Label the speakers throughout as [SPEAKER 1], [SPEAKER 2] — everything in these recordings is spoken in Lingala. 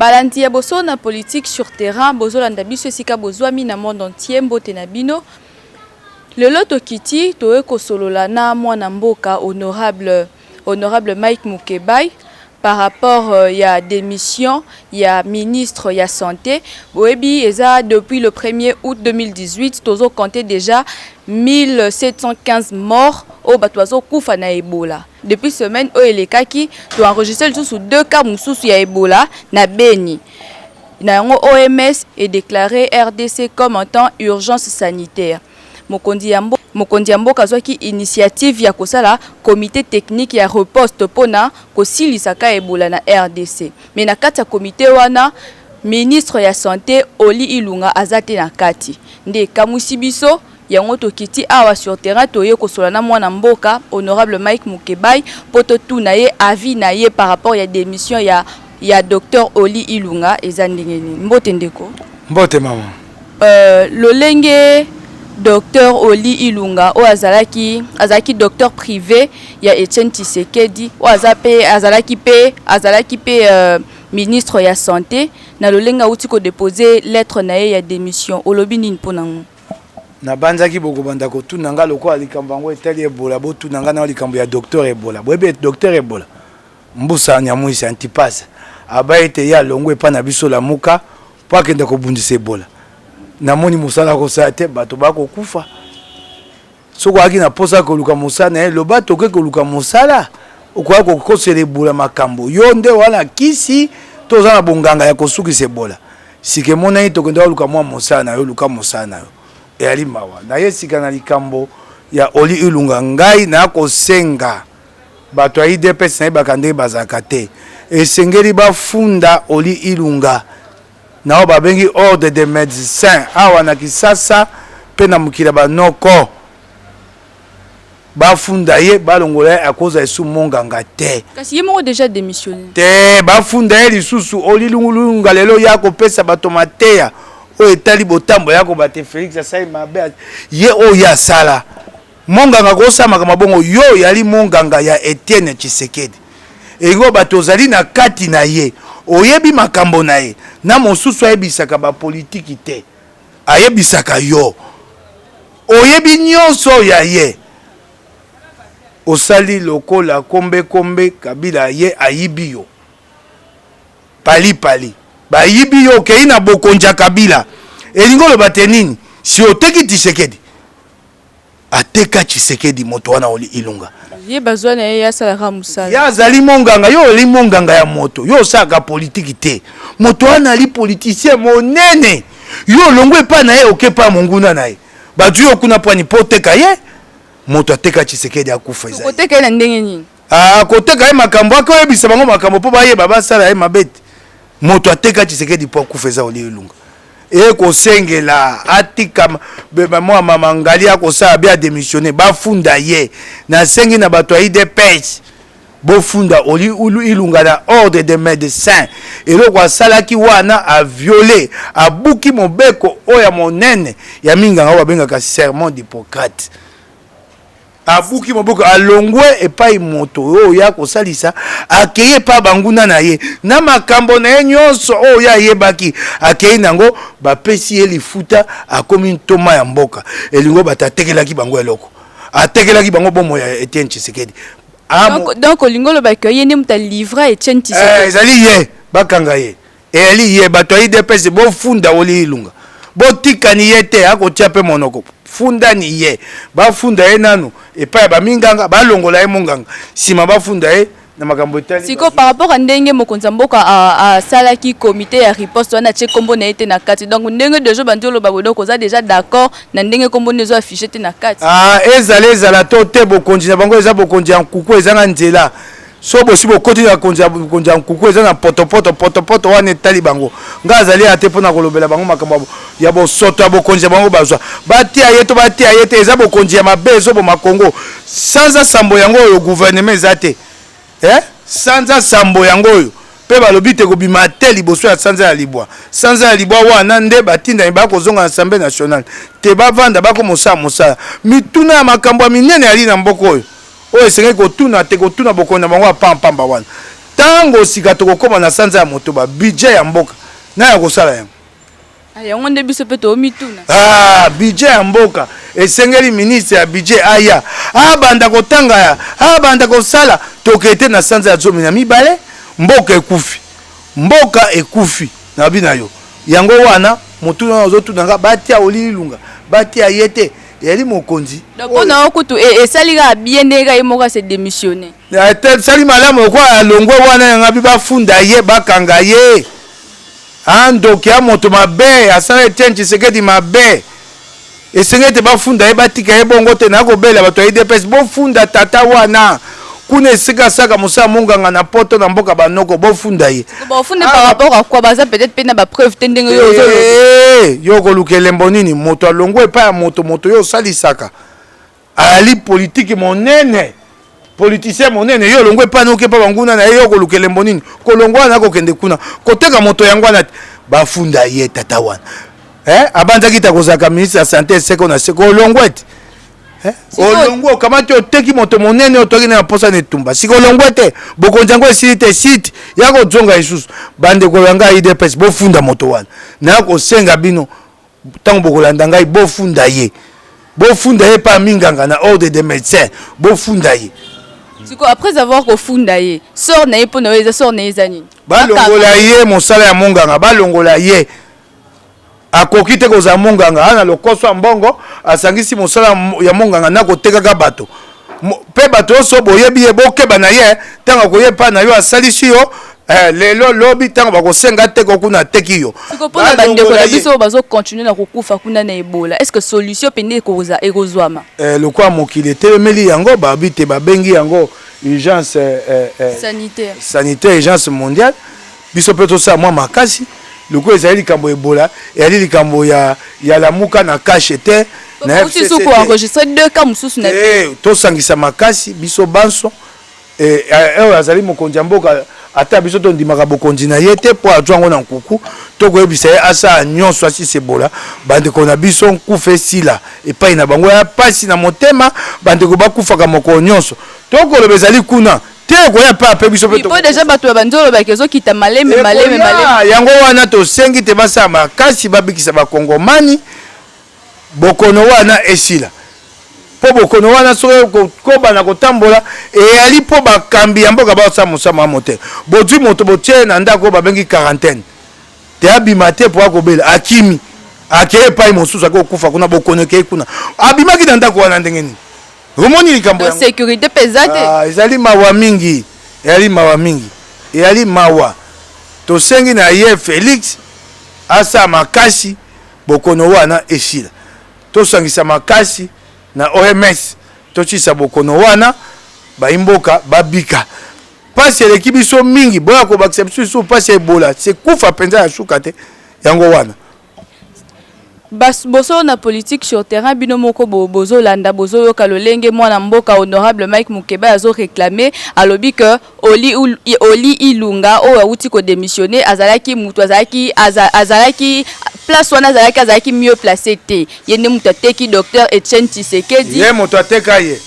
[SPEAKER 1] Balanti ya boso na politique sur terrain, bozo landa biso esika bozwami na monde entier mbote na bino. Lelo tokiti toye kosolola na mwana mboka honorable Mike Mukebai par rapport ya démission ya ministre ya santé. Boebi eza depuis le 1er août 2018 tozo compter déjà 1715 morts au batwazo kufa na Ebola. Depuis semaine o elekaki to enregistrer sous 2 cas mususu ya Ebola na Beni. Na OMS est déclaré RDC comme en temps urgence sanitaire. Mokondi ya mboka zwaki initiative ya kosala comité technique ya riposte pona kosilisaka Ebola na RDC. Mais na kati ya comité wana ministre ya santé Oli Ilunga azate na kati. Nde kamusi biso yango tokiti awa sur terrain toye kosola na mwana mboka honorable Mike Mukebai poto tuna ye avis na ye par rapport ya démission ya docteur Oli Ilunga ezandingeni. Mbote ndeko.
[SPEAKER 2] Mbote mama.
[SPEAKER 1] Lolenge docteur Oli Ilunga o azalaki docteur privé ya Etienne Tshisekedi o azalaki pe ministre ya santé na lolenga uti ko déposer lettre na ye ya démission olobi nini ponango
[SPEAKER 2] na banzaki boko banda ko tunanga loko alikambo ngo etali Ebola bo tunanga na likambo ya docteur Ebola bobe docteur Ebola mbusa nyamwisi antipasa abaite ya longwe pa na biso la muka po akenda ko bundisa Ebola namoni musala ko sa te bato bako kufa soko aki na posa ko luka musana lo bato ke ko luka musala okwa ko kosele Ebola makambo yonde wala kisi toza na bonganga ya kosukisa Ebola sike mona ito kenda luka mwa musana yo luka musana yo e ali mawa na yesika na likambo ya Oli Ilunga ngai na kosenga bato ya IDPS na bakande bazakate esengeli bafunda Oli Ilunga na babengi ordre des médecins awa na Kisasa pe na mukila banoko bafunda ye balongola akoza esu monganga te
[SPEAKER 1] kasi ye moko déjà démissionné
[SPEAKER 2] te bafunda ye lisusu Oli Ilunga lelo ya kopesa bato mateya o etali botambo yako bate Félix asai mabe ye o ya sala monganga ko sama kama bongo yo yali monganga ya Etienne Tshisekedi ego bato zali na kati na ye oyebi makambo na ye na mosusu ayebisaka ba politiki te ayebisaka yo oyebi nyonso ya ye osali lokola kombe Kabila ye ayibi yo pali bayibi yo kei na bokonja Kabila elingolo batenini si oteki Tshisekedi ateka Tshisekedi moto wana Oli Ilunga
[SPEAKER 1] ye bazwana ye ya sala musala
[SPEAKER 2] ya zali monganga yo li monganga ya moto yo saka politiki te moto wana ali politicien monene yo longwe pa na ye okepa monguna na ye baju yo kuna pani poteka ye moto ateka Tshisekedi akufa izali
[SPEAKER 1] koteka na ndenge nini
[SPEAKER 2] koteka ye makambo akoyebisa bango makambo po baye babasala ye mabete moto ateka Tshisekedi po akufa za Oli Ilunga e kosengela atika mwa mama ngali akosala bia démissionner bafunda ye na sengi na bato ya IDPS bofunda Oli Ilunga na ordre des médecins eloko asalaki wana a violé abuki mobeko oya monene ya minganga babengaka serment d'Hippocrate abuki moboko alongwe epai moto oyo ya kosalisa akeye pa banguna na ye na makambo na ye nyonso oyo ya yebaki akeye nango bapesi ye lifuta akomi ntoma ya mboka elingo batatekelaki bango eloko atekelaki bango bomo ya Etienne Tshisekedi
[SPEAKER 1] donc lingolo bakoye ne muta livre Etienne Tshisekedi
[SPEAKER 2] ezali ye bakanga ye eli ye bato ya IDPS bofunda Oli Ilunga botikani ye te akotia pe monoko funda ni ye bafunda ye nanu epa ba minganga balongola ye monganga sima bafunda ye na makambo tali
[SPEAKER 1] siko par rapport à ndenge mokonza mboka a salaki comité ya riposte wana che kombo na ete na kati donc ndenge déjà bandolo babodo koza déjà d'accord na ndenge kombo nezo affiché te na kati
[SPEAKER 2] ezala to te bokonzi na bango eza bokonzi ya nkuku eza na nzela so bosi bokoti na konzi ya nkuku eza na potopoto wana etali bango nga azali ate mpona kolobela bango makambo ya bosoto ya bokonzi ya bango bazwa batia ye te eza bokonzi ya mabe ezoboma Kongo sanza sambo yango oyo gouvernement eza te sanza sambo yango oyo pe balobi te kobima te liboso ya sanza ya libwa wana nde batinda ni bakozonga na Assemblée nationale te bavanda bakomosala mituna ya makambo ya minene ali na mboka oyo esengeli kotuna te kotuna bokonzi na bango apampamba wana tango sika tokokoma na sanza ya moto ba budget ya mboka na ya kosala yango
[SPEAKER 1] yango nde biso pe to mituna
[SPEAKER 2] budget ya mboka esengeli ministre ya budget aya banda kotanga ya banda kosala tokete na sanza ya zomi na mibale mboka ekufi na bina yo yango wana motuna ozotunanga batia olilunga batia yete yali mokonzi
[SPEAKER 1] donc na okutu esalika bien ndeka yemoka se démissionner
[SPEAKER 2] sali malamu kwa alongwe wana yanga bafunda ye bakanga ye andoki ya moto mabe asala Etienne Tshisekedi mabe esengete bafunda ye batika ye bongo te nakobela bato ya IDPS bofunda tata wana kuna esika saka mosala monganga na poto na mboka banoko bofunda ye
[SPEAKER 1] bofunda par rapport à quoi baza peut-être pe na ba preuve te ndenge yo
[SPEAKER 2] yo koluka elembo nini moto alongwe epai ya moto yo osalisaka ali politique monene politicien monene yo longwe epai noke epai banguna na ye yo koluka elembo nini kolongwa na kokende kuna koteka moto yango wana bafunda ye tata wana abanzaki ta kozaka ministre ya santé seko na seko olongwe ete olongwe okamati oteki moto monene otoki na posa netumba sika olongwe te bokonzi yango esili te site ya kozonga lisusu bandeko yanga IDPS bofunda moto wana na kosenga bino ntango bokolanda ngai bofunda ye pa minganga na ordre de médecin bofunda ye
[SPEAKER 1] siko après avoir kofunda ye sort na ye po na weza sort na ye zani
[SPEAKER 2] balongola ye mosala ya monganga balongola ye akoki te kozala monganga ana lokoso ya mbongo asangisi mosala ya monganga na kotekaka bato pe bato oso boyebi ye bokeba na ye ntango akoyepa na yo asalisi yo lelo lobi ntango bakosenga te kokuna ateki yo
[SPEAKER 1] siko mpona bandeko na biso bazokontinue na kokufa kuna na Ebola est-ce que solution pende ekozwama
[SPEAKER 2] lokwa mokili etelemeli yango babi te babengi yango urgence sanitaire urgence mondiale biso mpe tosala mwa makasi loko ezali likambo Ebola eyali likambo ya lamuka na kashe te
[SPEAKER 1] na FCC ko enregistrer 2 cas mususu na
[SPEAKER 2] tosangisa makasi biso banso azali mokonzi ya mboka ata biso tondimaka bokonzi na ye te mpo azwa yango na nkuku tokoyebisa ye asala nyonso asisi Ebola bandeko na biso nkufa esila epai na bango ya pasi na motema bandeko bakufaka mokolo nyonso tokoloba ezali kuna te koya pa pe biso pe
[SPEAKER 1] to déjà bato banzolo ba kezo kita maleme
[SPEAKER 2] yango wana tosengi te basala makasi babikisa bakongomani bokono wana esila po bokono wana soki kobana kotambola eyali po bakambi ya mboka basala mosama mote bozwi moto botie na ndako babengi quarantaine te abima te po akobela akimi akeye epai mosusu akokufa kuna bokono ekei kuna abimaki na ndako wana ndenge nini romoni likambo yango
[SPEAKER 1] sécurité pesate
[SPEAKER 2] ezali mawa mingi eyali mawa tosengi na ye Félix asa makasi bokono wana esila tosangisa makasi na OMS tochisa bokono wana baimboka babika pasi eleki biso mingi boya kobakisa biso pasi Ebola sekufa penza ya shuka te yango wana
[SPEAKER 1] boso na politique sur terrain bino moko bozo landa bozo yoka lolenge mwana mboka honorable Mike Mukeba azo réclamer alobi que Oli Ilunga o awuti ko démissionner azalaki mutu azalaki place wana azalaki mieux placé te yende mutu ateki docteur Etienne Tshisekedi
[SPEAKER 2] ye mutu ateka ye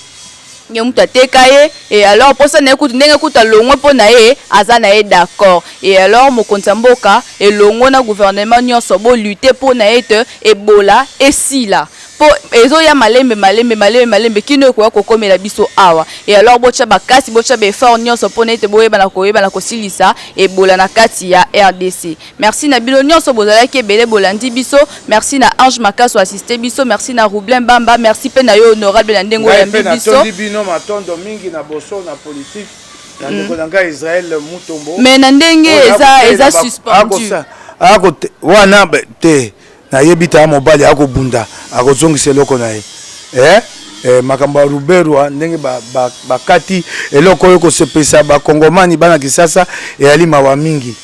[SPEAKER 1] et alors pour ça na écoute ndenge kuta longwe po na ye aza na ye d'accord et alors mokonzi mboka et longo na gouvernement nyonso bo lutter pour na ete Ebola esila po ezo ya malembe kino ko kokomela biso awa et alors bocha bakasi bocha be effort nyonso po na ete boyeba na kosilisa Ebola na kati ya RDC. Merci na bino nyonso bozala ki ebele bolandi biso, merci na Ange Makaso assisté biso, merci na Roublin Bamba, merci pe na yo honorable na ndengo ya biso
[SPEAKER 2] matondo mingi na boso na politique na ndeko nanga Israël Mutombo
[SPEAKER 1] mais na ndenge eza suspendu
[SPEAKER 2] wana te na yebita mobali akobunda akozongisa eloko na ye makambo ya Ruberwa ndenge bakati eloko oyo kosepesa bakongomani bana kisasa eyali mawa mingi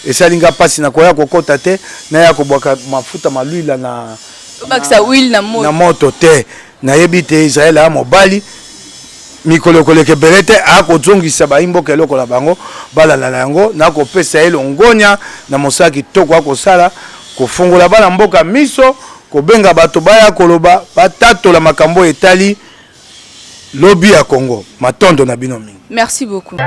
[SPEAKER 2] esalinga pasi na koya kokota te na ya kobwaka mafuta malwila na
[SPEAKER 1] bakisa huile na
[SPEAKER 2] moto te na yebite Israël a mobali mikolo koleke belete akozongisa baimboka eloko la bango balala na yango na kopesa ele ngonya na mosaki toko akosala kofungola bana mboka miso kobenga bato baya koloba batatola makambo etali lobi ya Congo matondo na bino mingi.
[SPEAKER 1] Merci beaucoup.